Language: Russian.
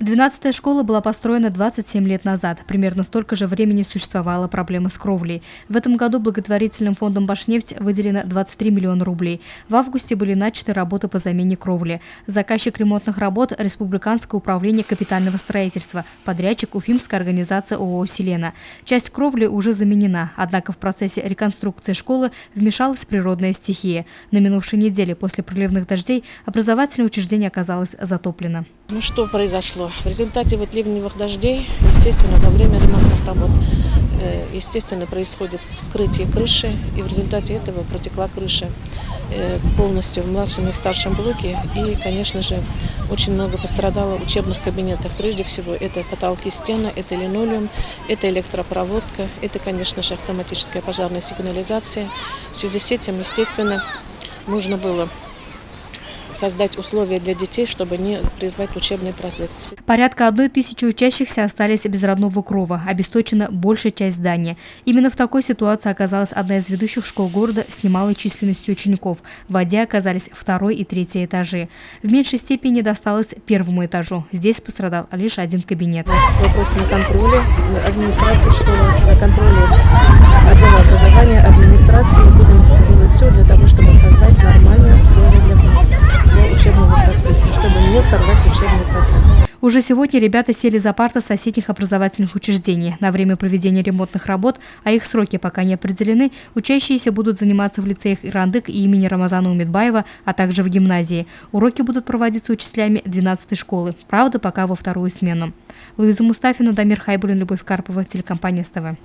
12-я школа была построена 27 лет назад. Примерно столько же времени существовала проблема с кровлей. В этом году благотворительным фондом «Башнефть» выделено 23 миллиона рублей. В августе были начаты работы по замене кровли. Заказчик ремонтных работ – Республиканское управление капитального строительства, подрядчик – Уфимская организация ООО «Селена». Часть кровли уже заменена, однако в процессе реконструкции школы вмешалась природная стихия. На минувшей неделе после проливных дождей образовательное учреждение оказалось затоплено. Ну что произошло? В результате ливневых дождей, естественно, во время ремонтных работ, естественно, происходит вскрытие крыши, и в результате этого протекла крыша полностью в младшем и старшем блоке. И, конечно же, очень много пострадало учебных кабинетов. Прежде всего, это потолки, стены, это линолеум, это электропроводка, это, конечно же, автоматическая пожарная сигнализация. В связи с этим, естественно, нужно было создать условия для детей, чтобы не прервать учебный процесс. Порядка 1000 учащихся остались без родного крова, обесточена большая часть здания. Именно в такой ситуации оказалась одна из ведущих школ города с немалой численностью учеников. В воде оказались 2-й и 3-й этажи. В меньшей степени досталось 1-му этажу. Здесь пострадал лишь один кабинет. Вопрос на контроле администрации школы, на контроле отдела образования, администрации. Будем делать все для того, чтобы создать нормальные условия для учебного процесса, чтобы не сорвать учебный процесс. Уже сегодня ребята сели за парты соседних образовательных учреждений. На время проведения ремонтных работ, а их сроки пока не определены, учащиеся будут заниматься в лицеях Ирандык и имени Рамазана Умедбаева, а также в гимназии. Уроки будут проводиться учителями 12-й школы, правда, пока во 2-ю смену. Луиза Мустафина, Дамир Хайбулин, Любовь Карпова, телекомпания СТВ.